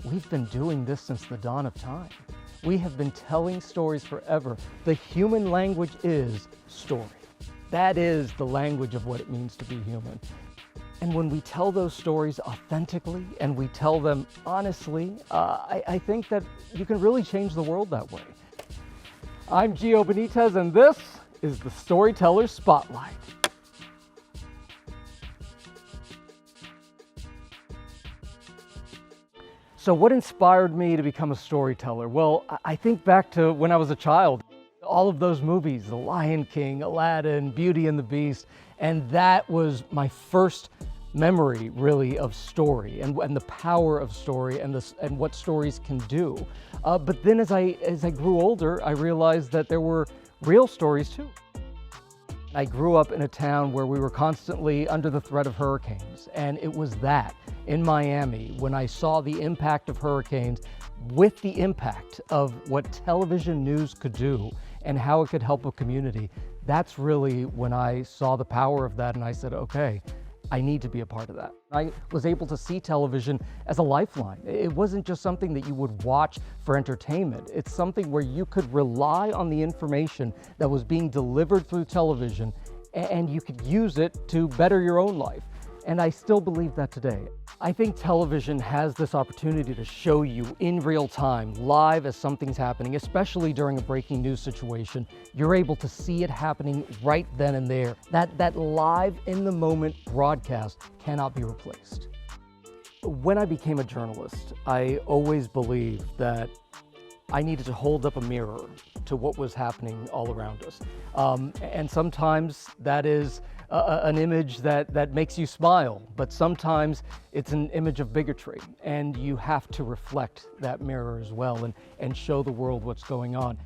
we've been doing this since the dawn of time. We have been telling stories forever. The human language is story. That is the language of what it means to be human. And when we tell those stories authentically and we tell them honestly, I think that you can really change the world that way. I'm Gio Benitez, and this is the Storytellers Spotlight. So what inspired me to become a storyteller? Well, I think back to when I was a child. All of those movies, The Lion King, Aladdin, Beauty and the Beast, and that was my first memory really of story and the power of story and what stories can do. But then as I grew older, I realized that there were real stories too. I grew up in a town where we were constantly under the threat of hurricanes, and it was that in Miami when I saw the impact of hurricanes with the impact of what television news could do and how it could help a community. That's really when I saw the power of that, and I said, okay, I need to be a part of that. I was able to see television as a lifeline. It wasn't just something that you would watch for entertainment. It's something where you could rely on the information that was being delivered through television, and you could use it to better your own life. And I still believe that today. I think television has this opportunity to show you in real time, live as something's happening, especially during a breaking news situation. You're able to see it happening right then and there. That live in the moment broadcast cannot be replaced. When I became a journalist, I always believed that I needed to hold up a mirror to what was happening all around us. And sometimes that is an image that makes you smile, but sometimes it's an image of bigotry, and you have to reflect that mirror as well and show the world what's going on.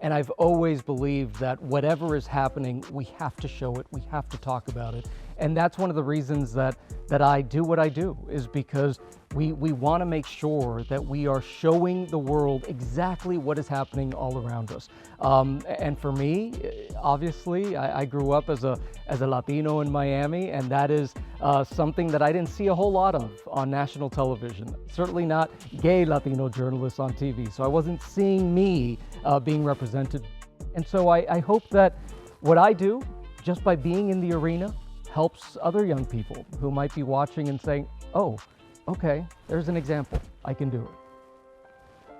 And I've always believed that whatever is happening, we have to show it, we have to talk about it. And that's one of the reasons that I do what I do, is because we want to make sure that we are showing the world exactly what is happening all around us. And for me, obviously, I grew up as a Latino in Miami, and that is something that I didn't see a whole lot of on national television. Certainly not gay Latino journalists on TV. So I wasn't seeing me being represented. And so I hope that what I do, just by being in the arena, helps other young people who might be watching and saying, oh, okay, there's an example, I can do it.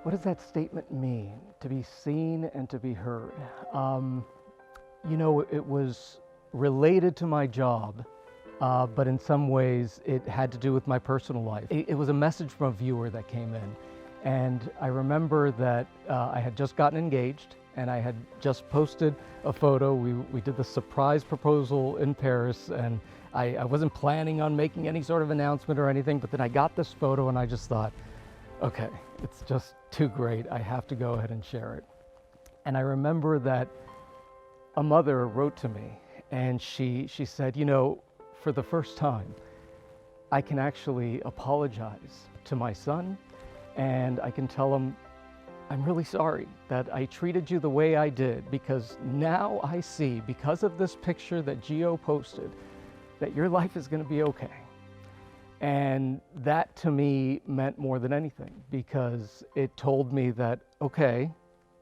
What does that statement mean, to be seen and to be heard? You know, it was related to my job, but in some ways it had to do with my personal life. It was a message from a viewer that came in, and I remember that I had just gotten engaged, and I had just posted a photo. We did the surprise proposal in Paris, and I wasn't planning on making any sort of announcement or anything, but then I got this photo and I just thought, okay, it's just too great. I have to go ahead and share it. And I remember that a mother wrote to me, and she said, you know, for the first time, I can actually apologize to my son, and I can tell him, I'm really sorry that I treated you the way I did, because now I see, because of this picture that Gio posted, that your life is going to be okay. And that to me meant more than anything, because it told me that, okay,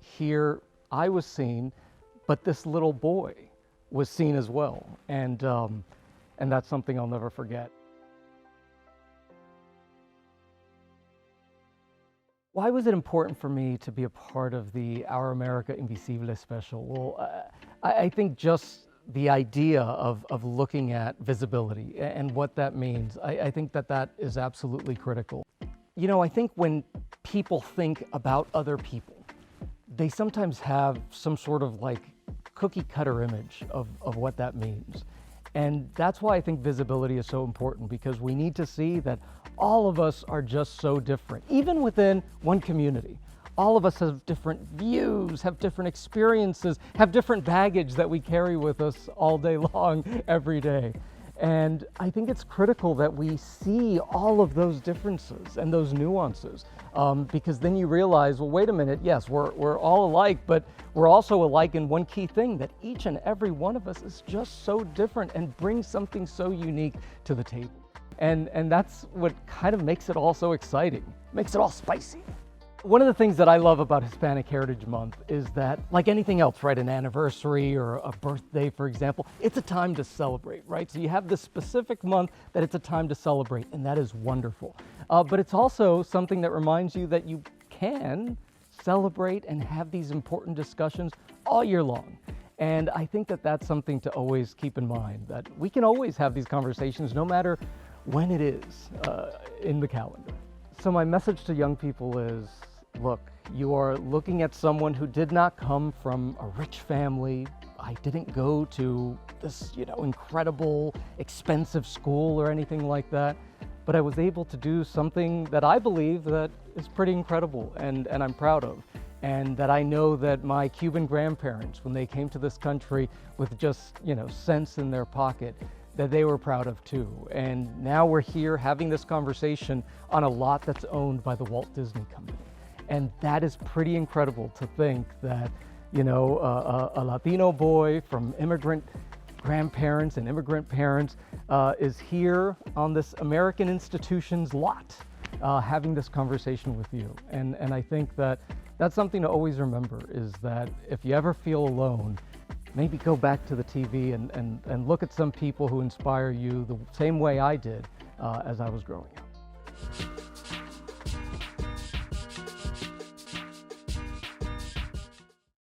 here I was seen, but this little boy was seen as well. And that's something I'll never forget. Why was it important for me to be a part of the Our America Invisible special? Well, I think just the idea of looking at visibility and what that means, I think that is absolutely critical. You know, I think when people think about other people, they sometimes have some sort of like cookie cutter image of what that means. And that's why I think visibility is so important, because we need to see that all of us are just so different, even within one community. All of us have different views, have different experiences, have different baggage that we carry with us all day long, every day. And I think it's critical that we see all of those differences and those nuances, because then you realize, well, wait a minute, yes, we're all alike, but we're also alike in one key thing, that each and every one of us is just so different and brings something so unique to the table. And that's what kind of makes it all so exciting, makes it all spicy. One of the things that I love about Hispanic Heritage Month is that, like anything else, right, an anniversary or a birthday, for example, it's a time to celebrate, right? So you have this specific month that it's a time to celebrate, and that is wonderful. But it's also something that reminds you that you can celebrate and have these important discussions all year long. And I think that that's something to always keep in mind, that we can always have these conversations no matter when it is in the calendar. So my message to young people is, look, you are looking at someone who did not come from a rich family. I didn't go to this, incredible, expensive school or anything like that. But I was able to do something that I believe that is pretty incredible and I'm proud of. And that I know that my Cuban grandparents, when they came to this country with just, cents in their pocket, that they were proud of too. And now we're here having this conversation on a lot that's owned by the Walt Disney Company. And that is pretty incredible to think that, a Latino boy from immigrant grandparents and immigrant parents is here on this American institution's lot, having this conversation with you. And I think that that's something to always remember, is that if you ever feel alone, maybe go back to the TV and look at some people who inspire you the same way I did as I was growing up.